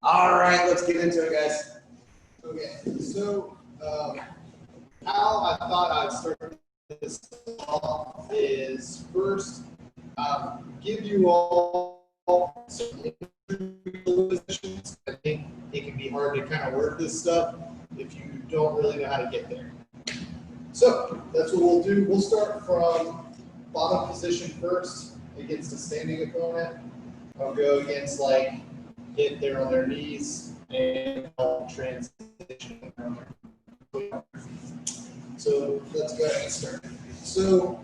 All right, let's get into it, guys. Okay, so how I thought I'd start this off is first give you all some positions. I think it can be hard to kind of work this stuff if you don't really know how to get there. So that's what we'll do. We'll start from bottom position first against a standing opponent. I'll go against like hit there on their knees and I'll transition around there. So let's go ahead and start. So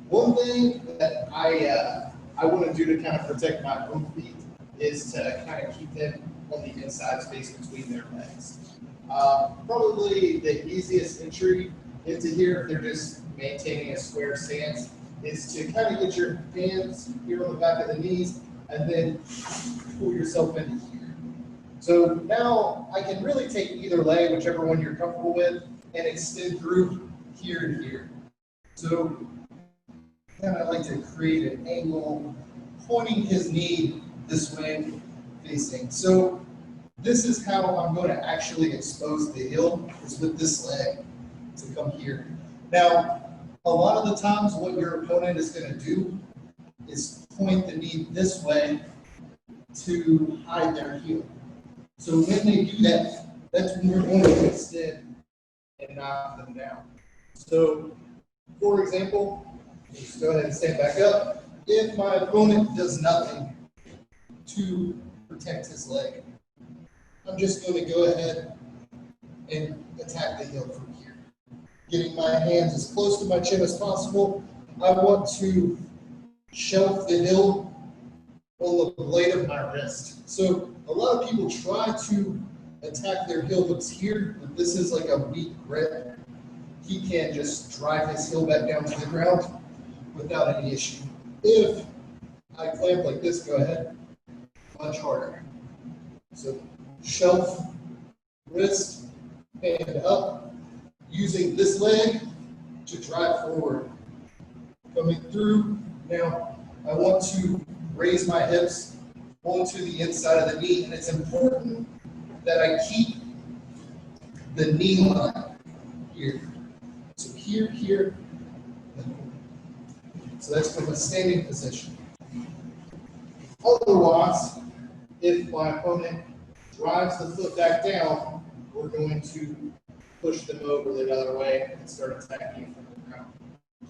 one thing that I want to do to kind of protect my own feet is to kind of keep them on the inside space between their legs. Probably the easiest entry into here, if they're just maintaining a square stance, is to kind of get your hands here on the back of the knees and then pull yourself into here. So now I can really take either leg, whichever one you're comfortable with, and extend through here and here. So kind of like to create an angle, pointing his knee this way, facing. So this is how I'm going to actually expose the heel, is with this leg to come here. Now, a lot of the times what your opponent is going to do is point the knee this way to hide their heel. So when they do that, that's when we're going to extend and knock them down. So, for example, just go ahead and stand back up. If my opponent does nothing to protect his leg, I'm just going to go ahead and attack the heel from here. Getting my hands as close to my chin as possible. I want to shelf the heel on the blade of my wrist. So a lot of people try to attack their heel hooks here, but this is like a weak grip. He can't just drive his heel back down to the ground without any issue. If I clamp like this, go ahead, much harder. So shelf, wrist, hand up, using this leg to drive forward. Coming through, now I want to raise my hips onto the inside of the knee, and it's important that I keep the knee line here. So here, here, so that's from a standing position. Otherwise, if my opponent drives the foot back down, we're going to push them over the other way and start attacking from the ground.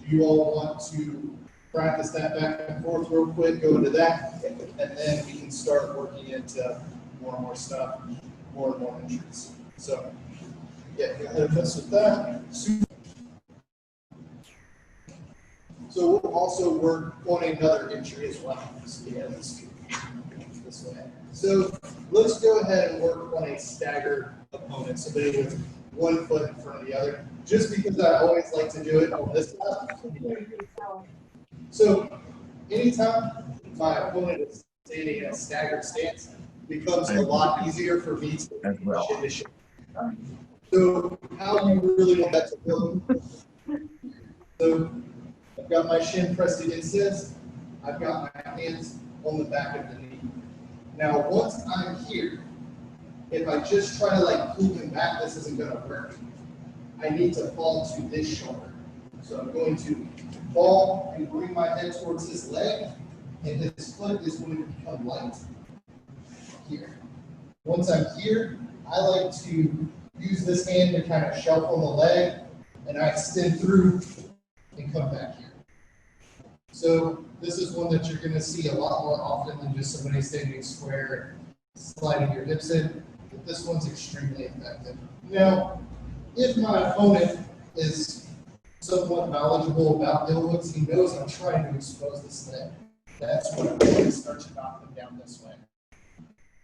Do you all want to practice that back and forth real quick, go into that, and then we can start working into more and more stuff, more and more entries. So, yeah, go ahead and mess with that. So we'll also work on another entry as well. So yeah, let's do this way. So let's go ahead and work on a staggered opponent, somebody with one foot in front of the other, just because I always like to do it on this side. So anytime my opponent is standing in a staggered stance, it becomes a lot easier for me to shin to shin. So how you really want that to look? So I've got my shin pressed against this. I've got my hands on the back of the knee. Now, once I'm here, if I just try to like pull him back, this isn't going to work. I need to fall to this shoulder. So I'm going to fall and bring my head towards his leg, and his foot is going to become light here. Once I'm here, I like to use this hand to kind of shelf on the leg, and I extend through and come back here. So this is one that you're going to see a lot more often than just somebody standing square and sliding your hips in, but this one's extremely effective. Now, if my opponent is somewhat knowledgeable about heel hooks, he knows I'm trying to expose this leg. That's when I'm going to start to knock them down this way.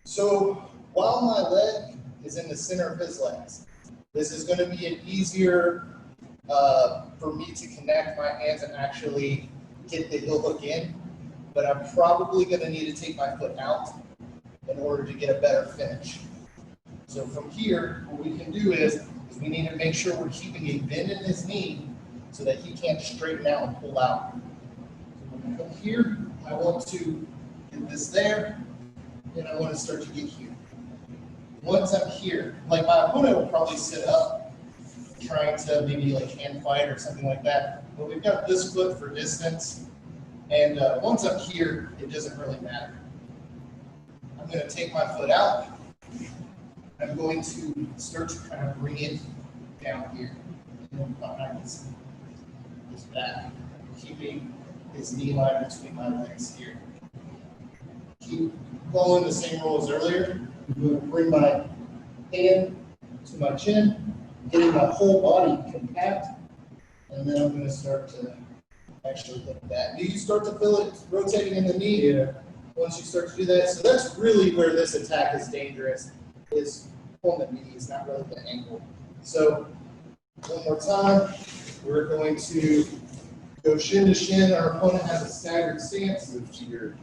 So while my leg is in the center of his legs, this is going to be an easier for me to connect my hands and actually get the heel hook in, but I'm probably going to need to take my foot out in order to get a better finish. So from here, what we can do is we need to make sure we're keeping a bend in his knee so that he can't straighten out and pull out. So when I come here, I want to get this there, and I want to start to get here. once I'm here, like my opponent will probably sit up, trying to maybe like hand fight or something like that. But we've got this foot for distance, and once I'm here, it doesn't really matter. I'm going to take my foot out. I'm going to start to kind of bring it down here, behind his back, keeping his knee line between my legs here. Keep following the same rule as earlier. I'm going to bring my hand to my chin, getting my whole body compact, and then I'm going to start to actually hit that. Do you start to feel it rotating in the knee? Yeah. Once you start to do that, so that's really where this attack is dangerous, is on the knees, not really the ankle. So one more time, we're going to go shin to shin. Our opponent has a staggered stance. Move to your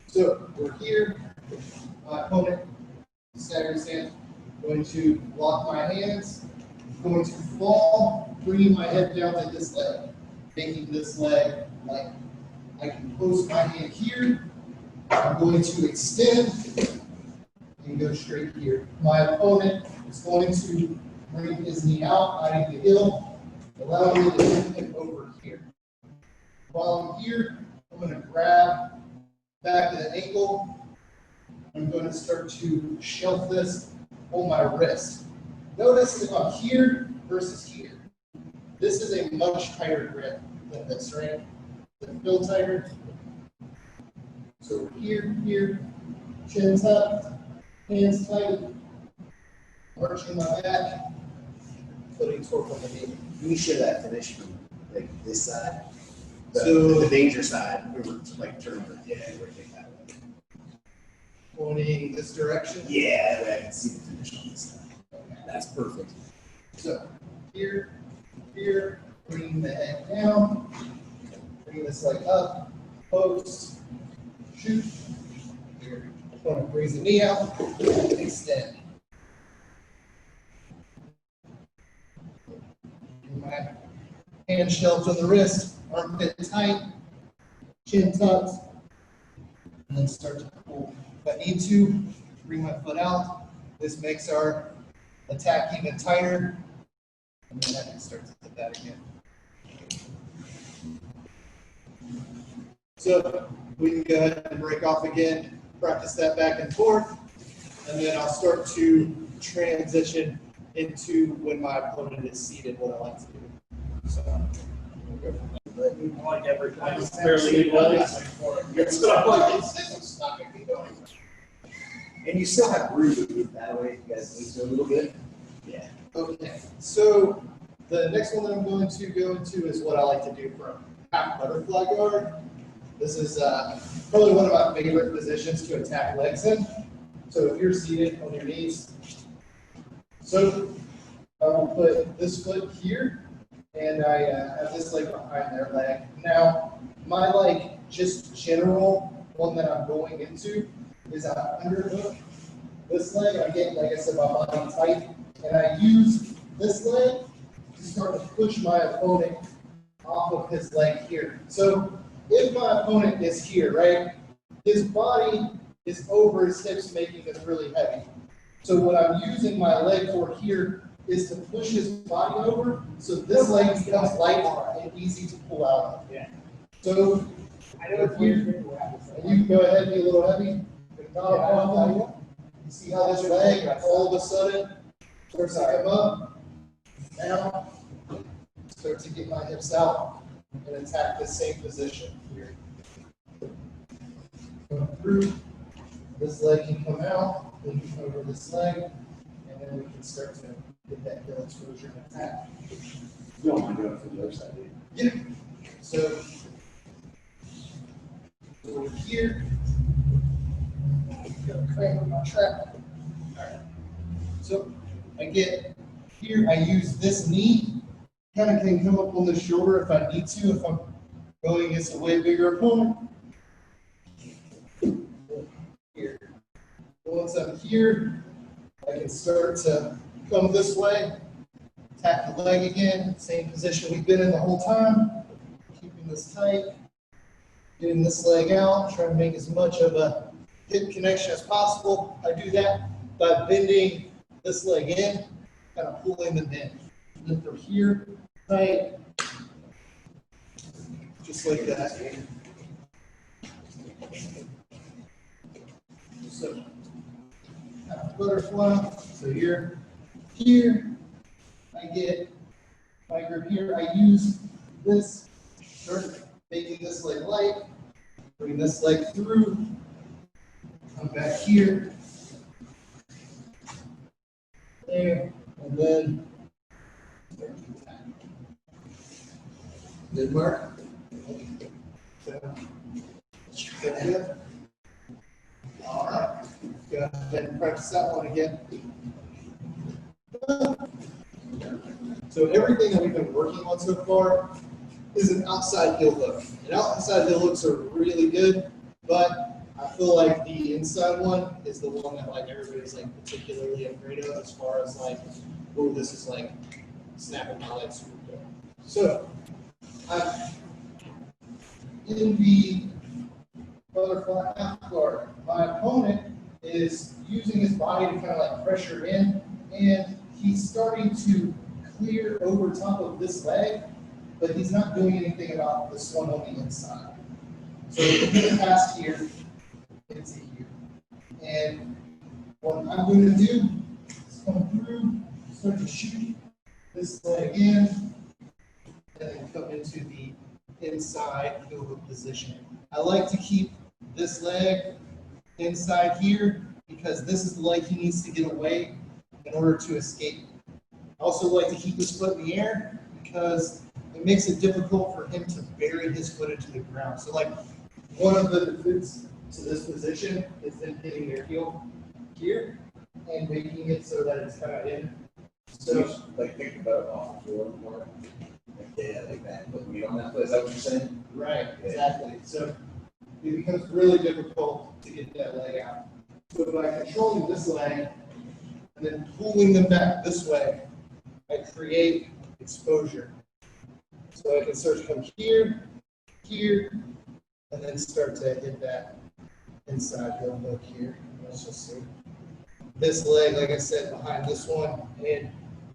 So we're here. My opponent, staggered stance. Going to lock my hands. Going to fall, bringing my head down to this leg, making this leg like I can post my hand here. I'm going to extend and go straight here. My opponent is going to bring his knee out, eyeing the heel, allowing me to hit him over here. While I'm here, I'm going to grab back to the ankle. I'm going to start to shelf this on my wrist. Notice if I'm here versus here. This is a much tighter grip than this, right? Feel tighter. So we're here, chin tucked, hands tight, arching my back, putting torque on the knee. Can you show that finish from like this side? So The danger side. Like turn over. Yeah, rotate that way. pointing this direction. Yeah, that way I can see the finish on this side. That's perfect. So here, bring the head down, bring this leg up, post, shoot. Here, opponent brings the knee out, extend. My hand shelved on the wrist, armpit tight, chin tucked, and then start to pull. If I need to, bring my foot out. This makes our attack even tighter, and then I can start to hit that again. So we can go ahead and break off again, practice that back and forth, and then I'll start to transition into when my opponent is seated, what I like to do. So we'll go from there. Like every time it's fairly equal. That's what I'm like. It's not going to be going. And you still have room to move that way if you guys need to a little bit. Yeah. Okay, so the next one that I'm going to go into is what I like to do from half butterfly guard. This is probably one of my favorite positions to attack legs in. So if you're seated on your knees, so I will put this foot here, and I have this leg behind their leg. Now, my like just general one that I'm going into is I underhook this leg. I get, like I said, my body tight, and I use this leg to start to push my opponent off of his leg here. So if my opponent is here, right, his body is over his hips, making this really heavy. So what I'm using my leg for here is to push his body over, so this leg becomes light and easy to pull out of. Yeah. So I know it's weird. you can go ahead and be a little heavy. You see how this leg all of a sudden starts to come up, down, start to get my hips out and attack the same position here. Go through, this leg can come out, then you come over this leg, and then we can start to get that heel exposure and attack. You don't mind doing it from the other side, do you? Yeah. So over here, gonna crank with my trap. All right. So I get here, I use this knee, kind of can come up on the shoulder if I need to, if I'm going against a way bigger opponent. Here. Once I'm here, I can start to come this way, tap the leg again, same position we've been in the whole time, keeping this tight, getting this leg out, trying to make as much of a hip connection as possible. I do that by bending this leg in, kind of pulling them in. And then from here, tight, just like that. So, butterfly. So here, I get my grip here. I use this, start making this leg light, bring this leg through, come back here, there, and then good mark. Good. All right. Go ahead and practice that one again. So everything that we've been working on so far is an outside heel hook. And outside heel hooks are really good, but I feel like the inside one is the one that like everybody's like particularly afraid of as far as like, oh, this is like snapping my legs super good. So in the butterfly half guard, my opponent is using his body to kind of like pressure in, and he's starting to clear over top of this leg, but he's not doing anything about this one on the inside. So if he gets past here, it's here. And what I'm going to do is come through, start to shoot this leg in, and then come into the inside heel hook position. I like to keep this leg inside here because this is the leg he needs to get away in order to escape. I also like to keep his foot in the air because it makes it difficult for him to bury his foot into the ground. So like one of the defense to this position is then hitting their heel here and making it so that it's kind of in. So like think about it off the floor more. Yeah, like that. Put weight on that foot. Is that what you're saying? right, exactly. So it becomes really difficult to get that leg out. So by controlling this leg and then pulling them back this way, I create exposure. So I can start to come here, here, and then start to hit that inside heel hook here. Let's just see. This leg, like I said, behind this one, and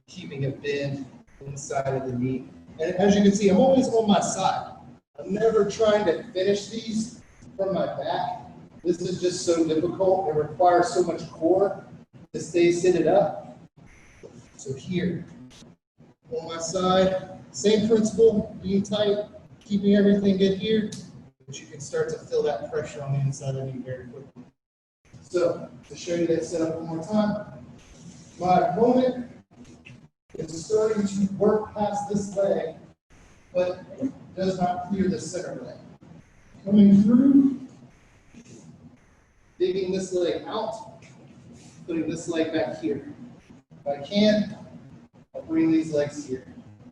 keeping it bend inside of the knee. And as you can see, I'm always on my side. I'm never trying to finish these from my back. This is just so difficult. It requires so much core to stay seated up. So here, on my side, same principle, being tight, keeping everything good here, but you can start to feel that pressure on the inside of the knee very quickly. So to show you that setup one more time, my opponent is starting to work past this leg, but does not clear the center leg. Coming through, digging this leg out, putting this leg back here. If I can, I'll bring these legs here.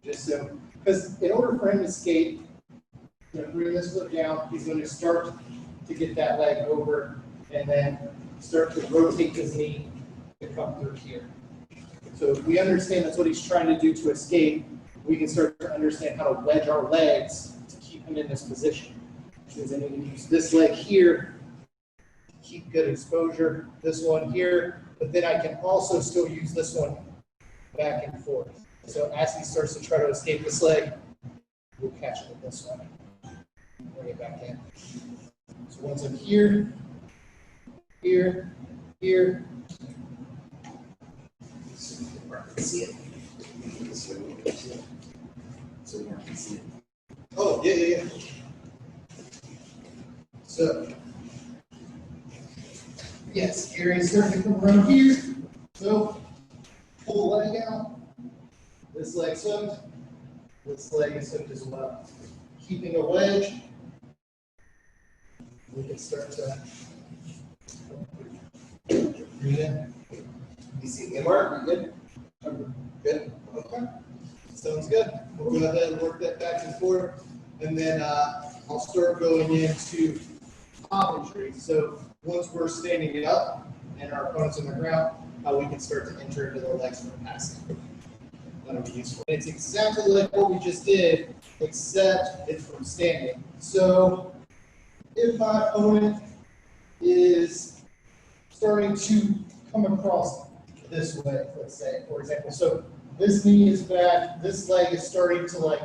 Just so, because in order for him to escape, he's going to bring this foot down, he's going to start to get that leg over, and then start to rotate his knee to come through here. So if we understand that's what he's trying to do to escape, we can start to understand how to wedge our legs to keep him in this position. Because then we can use this leg here to keep good exposure, this one here, but then I can also still use this one back and forth. So as he starts to try to escape this leg, we'll catch it with this one. Bring it back in. So once I'm here, here, here. See it. So you can see it. Oh, yeah. So, yes, here he's starting to come around here. So, pull the leg out. This leg's hooked. This leg is hooked as well. Keeping a wedge, we can start to breathe in. You see the mark? Good. Good. Okay. Sounds good. We'll go ahead and work that back and forth. And then I'll start going into commentary. So once we're standing up and our opponent's on the ground, we can start to enter into the legs for passing. That'll be useful. It's exactly like what we just did, except it's from standing. So if my opponent is starting to come across this way, let's say, for example. So this knee is back, this leg is starting to like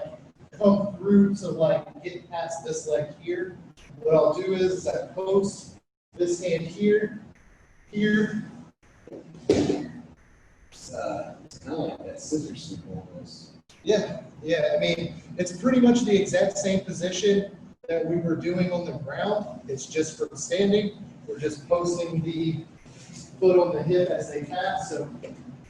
come through to like get past this leg here. What I'll do is I post this hand here, here. It's kind of like that scissor sweep almost. Yeah, I mean, it's pretty much the exact same position that we were doing on the ground. It's just from standing. We're just posting the foot on the hip as they pass. So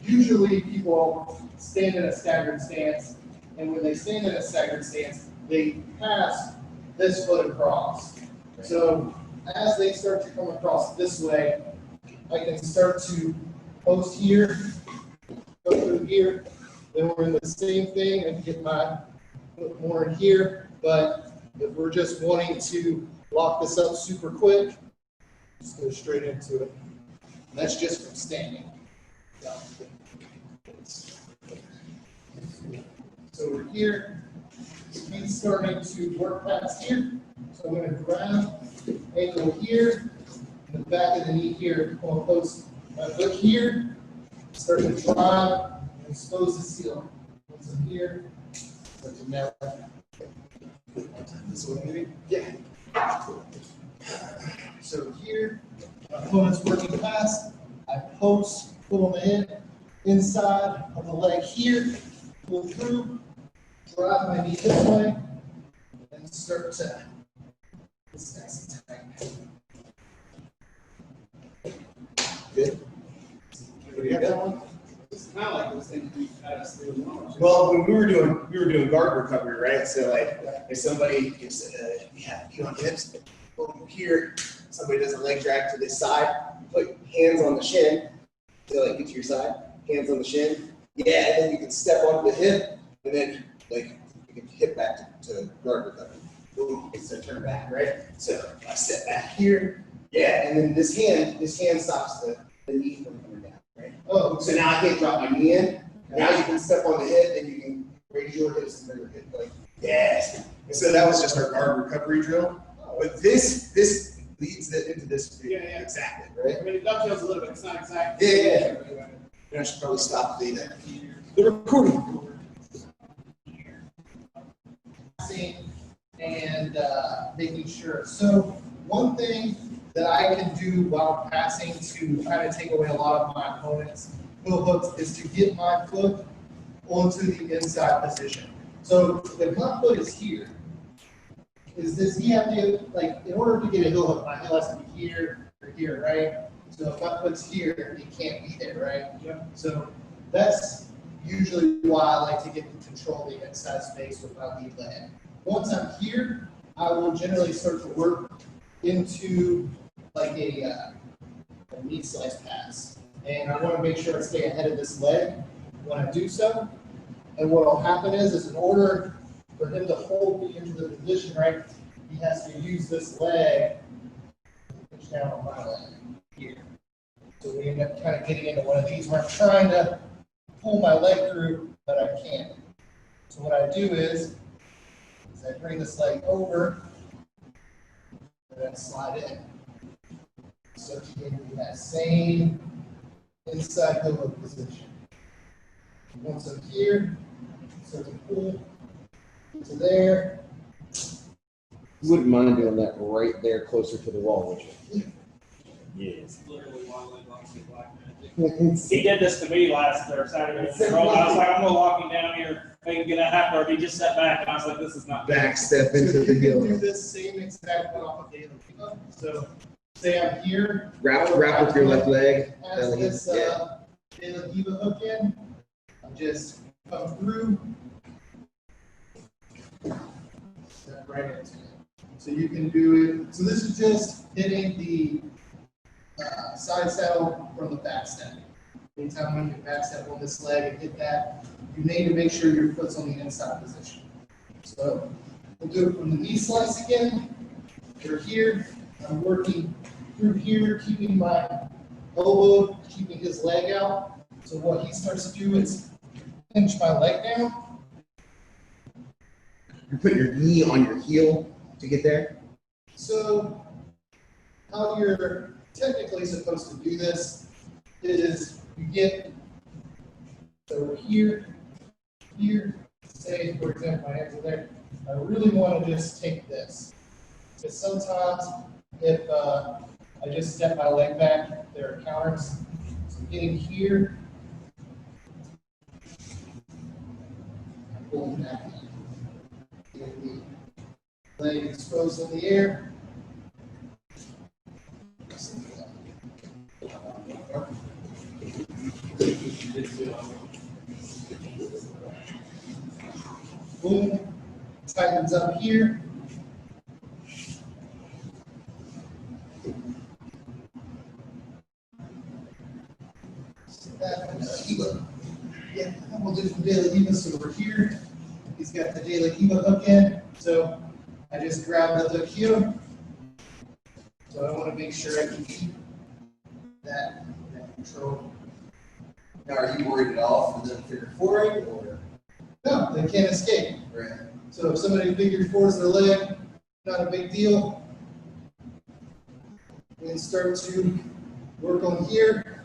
usually people stand in a staggered stance, and when they stand in a staggered stance, they pass this foot across. So as they start to come across this way, I can start to post here, go through here. Then we're in the same thing. I can get my foot more in here. But if we're just wanting to lock this up super quick, just go straight into it. And that's just from standing. So we're here. He's starting to work past here. So I'm going to grab ankle here, and the back of the knee here. I'm going to post my foot here, start to drive, and expose the ceiling. Once I'm here, start to now. This one maybe? Yeah. So here, my opponent's working past. I post, pull them in, inside of the leg here, pull through, drive my knee this way, and start to. It's nice and tight. Good. Everybody have that one? It's kind of like those things we passed through. Well, when we were doing guard recovery, right? So like, if somebody gives, you on hips, boom, here, somebody does a leg drag to this side, put hands on the shin, so like get to your side, hands on the shin, yeah, and then you can step onto the hip, and then like you can hip back to guard recovery. Boom, so turn back, right? So I step back here, yeah, and then this hand stops the knee from coming down, right? Oh, So now I can't drop my knee in. Now you can step on the hip and you can raise your hips and bring your hip like, yes. And so that was just our guard recovery drill. But this leads into this Yeah. exactly, right? I mean, it dovetails a little bit. It's not exactly. Yeah. I should probably stop the recording. And making sure. So one thing that I can do while passing to kind of take away a lot of my opponent's heel hooks is to get my foot onto the inside position. So if my foot is here, does he have to, like, in order to get a heel hook, my heel has to be here or here, right? So if my foot's here, he can't be there, right? Yep. So that's usually why I like to get to control the inside space with my lead leg. Once I'm here, I will generally start to work into like a knee slice pass. And I want to make sure I stay ahead of this leg when I do so. And what will happen is in order for him to hold me into the position, right, he has to use this leg to push down on my leg here. So we end up kind of getting into one of these where I'm trying to pull my leg through, but I can't. So what I do is I bring this leg over and then slide in. So to give me that same inside heel hook position. Once I'm here, start to pull to there. You wouldn't mind doing that right there closer to the wall, would you? It's literally one leg locks in black magic. Yes. He did this to me last or Saturday. I was like, I'm gonna lock him down here, make him get a half guard. He just sat back, and I was like, this is not good. Back step So into the you heel. can do this same exact one off of the other. So say I'm here. Wrap with your left leg. As this De La Diva hook in, I'm just come through. Step right into it. So you can do it. So this is just hitting the side saddle from the back step. Anytime when you back step on this leg and hit that, you need to make sure your foot's on the inside position. So we'll do it from the knee slice again. We're here. I'm working through here, keeping my elbow, keeping his leg out. So what he starts to do is pinch my leg down. You put your knee on your heel to get there. So how you're technically supposed to do this is you get so here, say for example, my hands are there. I really want to just take this. Because sometimes if I just step my leg back, there are counters. So getting here, pulling back, getting the leg exposed in the air. Boom, tightens up here. Yeah, we'll do some daily Eva. So we're here. He's got the daily Eva hook in. So I just grab the hook here. So I want to make sure I can keep that control. Now, are you worried at all for them figure fouring, or? No, they can't escape. Right. So if somebody figure fours their leg, not a big deal. And start to work on here,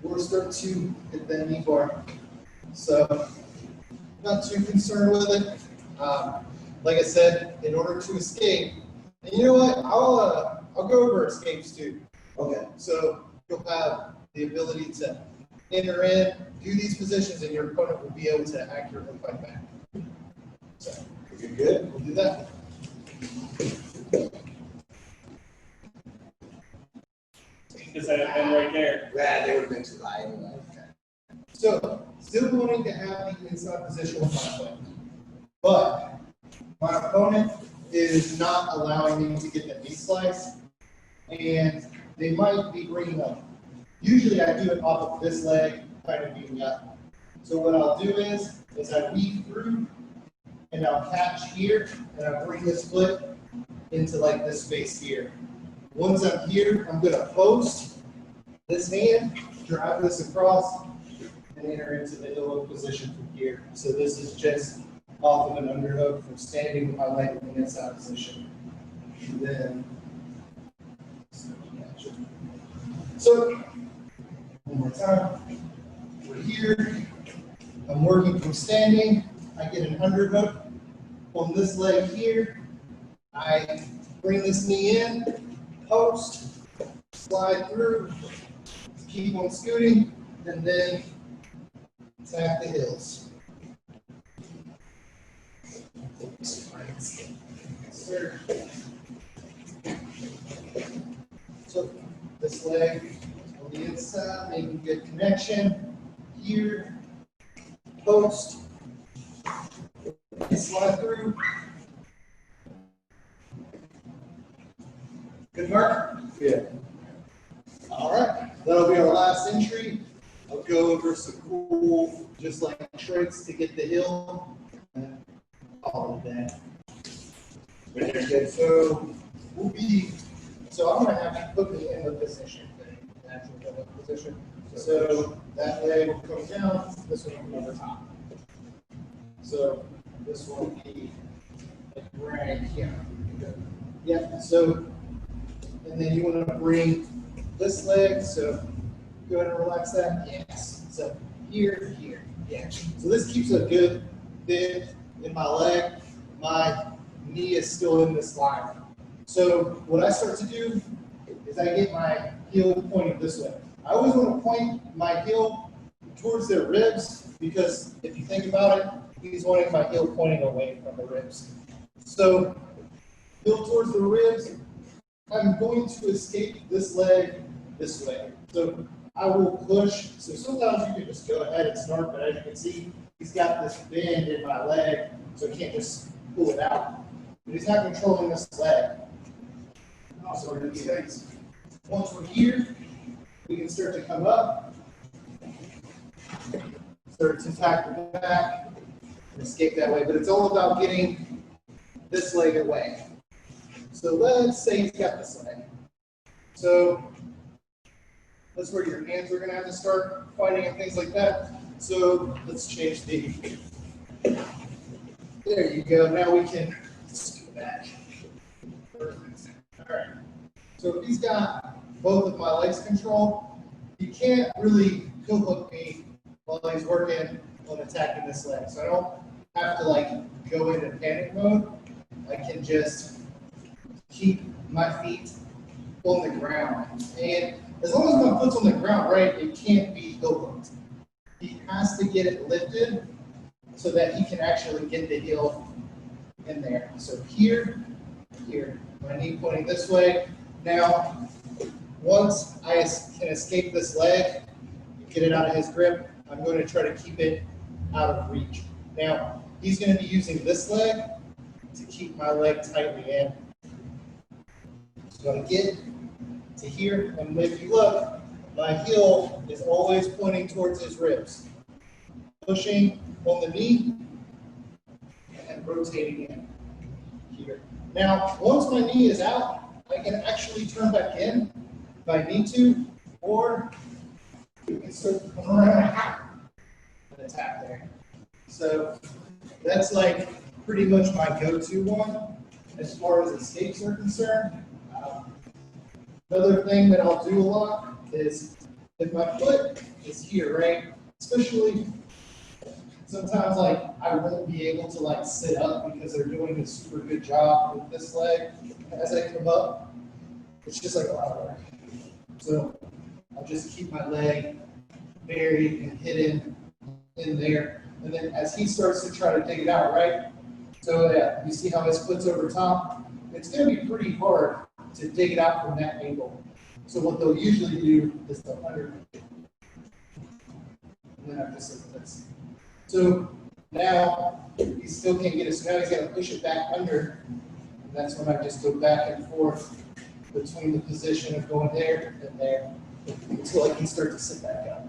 or start to hit that knee bar. So not too concerned with it. Like I said, in order to escape, and you know what? I'll go over escapes too. Okay. So you'll have the ability to enter in, do these positions, and your opponent will be able to accurately fight back. So You're good. we'll do that. Because I have been right there. Yeah, they would have been too high anyway. So still wanting to have the inside position with my foot, but my opponent is not allowing me to get the knee slice, and they might be bringing up. Usually I do it off of this leg, kind of beating up. So what I'll do is I weave through, and I'll catch here, and I'll bring this foot into like this space here. Once I'm here, I'm gonna post this hand, drive this across, and enter into the heel hook position from here. So this is just off of an underhook from standing with my leg in the inside position. And then, so one more time. We're here. I'm working from standing. I get an underhook on this leg here. I bring this knee in, post, slide through, keep on scooting, and then attack the heels. Sir. So this leg on the inside, making good connection. Here, post, slide through. Good, Mark? Yeah. All right, that'll be our last entry. I'll go over some cool, just like tricks to get the hill. And all of that. Good. So we'll be. So I'm going to have you put me in the position, the natural head position. So that leg will come down. This one will come over top. So this will be like right here. Yeah. So and then you want to bring this leg. So go ahead and relax that. Yes. So here, here. Yeah. So this keeps a good bend in my leg. My knee is still in this line. So what I start to do is I get my heel pointing this way. I always want to point my heel towards their ribs because if you think about it, he's wanting my heel pointing away from the ribs. So heel towards the ribs. I'm going to escape this leg this way. So I will push. So sometimes you can just go ahead and start, but as you can see, he's got this bend in my leg, so he can't just pull it out. But he's not controlling this leg. So we're going to get once we're here, we can start to come up, start to attack the back, and escape that way. But it's all about getting this leg away. So let's say he's got this leg. So that's where your hands are going to have to start fighting and things like that. So let's change the. There you go. Now we can scoot back. Perfect. All right. So So if he's got both of my legs controlled, he can't really heel hook me while he's working on attacking this leg. So I don't have to like go into panic mode. I can just keep my feet on the ground. And as long as my foot's on the ground, right, it can't be heel hooked. He has to get it lifted so that he can actually get the heel in there. So here, my knee pointing this way. Now, once I can escape this leg, get it out of his grip, I'm going to try to keep it out of reach. Now, he's going to be using this leg to keep my leg tightly in. So I'm going to get to here, and if you look, my heel is always pointing towards his ribs. Pushing on the knee and rotating in here. Now, once my knee is out, I can actually turn back in if I need to, or you can start to come around and attack there. So that's like pretty much my go-to one as far as escapes are concerned. Another thing that I'll do a lot is if my foot is here, right? Especially sometimes like I won't be able to like sit up because they're doing a super good job with this leg. As I come up, it's just like a lot of work. So I'll just keep my leg buried and hidden in there. And then as he starts to try to dig it out, right? So yeah, you see how his foot's over top? It's gonna be pretty hard to dig it out from that angle. So what they'll usually do is they'll under it. And then I just like this. So now he still can't get it. So now he's got to push it back under. And that's when I just go back and forth between the position of going there and there until I can start to sit back up.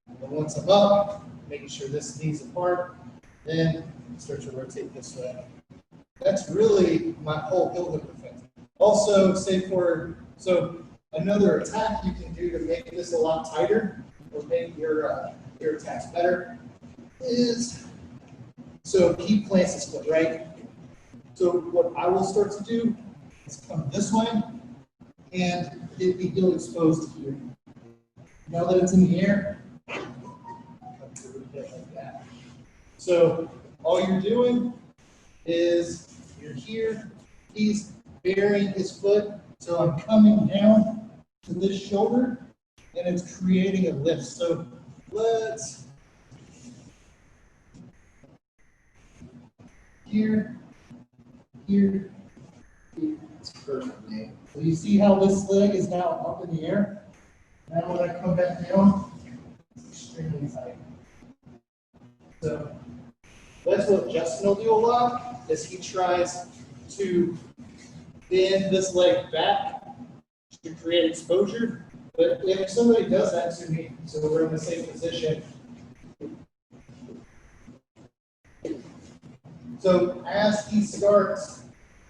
And then once I'm up, making sure this knee's apart, then start to rotate this way. That's really my whole heel hook defense. Also, so another attack you can do to make this a lot tighter or make your attacks better is, so he plants his foot, right? So what I will start to do is come this way and get the heel exposed here. Now that it's in the air, come through a bit like that. So all you're doing is you're here, he's burying his foot, so I'm coming down to this shoulder and it's creating a lift. So let's here. It's perfect, man. So you see how this leg is now up in the air? Now when I come back down, it's extremely tight. So that's what Justin will do a lot, is he tries to bend this leg back to create exposure. But if somebody does that to me, so we're in the same position. So as he starts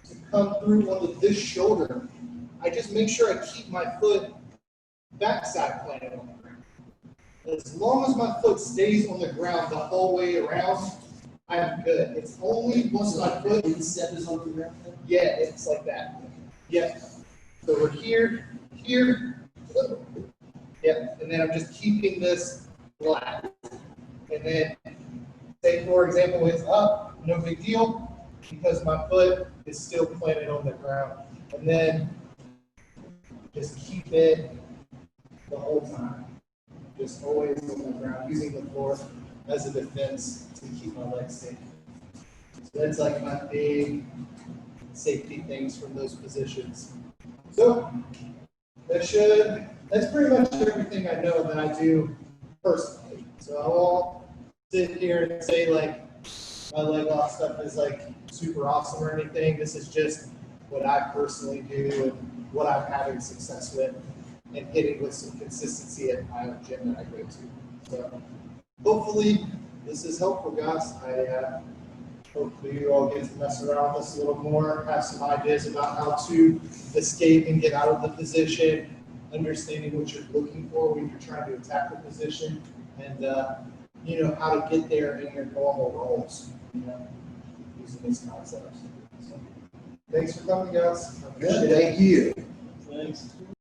to come through onto this shoulder, I just make sure I keep my foot backside planted on the ground. As long as my foot stays on the ground the whole way around, I'm good. It's only once my foot Step is on the ground. yeah, it's like that. Yeah. So we're here. Yep. And then I'm just keeping this flat. And then, say for example, it's up, no big deal, because my foot is still planted on the ground. And then just keep it the whole time. Just always on the ground, using the floor as a defense to keep my legs safe. So that's like my big safety things from those positions. So that's pretty much everything I know that I do personally. So I won't sit here and say like my leg lock stuff is like super awesome or anything. This is just what I personally do and what I'm having success with and hitting with some consistency at my gym that I go to. So hopefully this is helpful, guys. Hopefully you all get to mess around with this a little more, have some ideas about how to escape and get out of the position, understanding what you're looking for when you're trying to attack the position, and how to get there in your normal roles, using these concepts. So, thanks for coming, guys. Good, thank you. Thanks.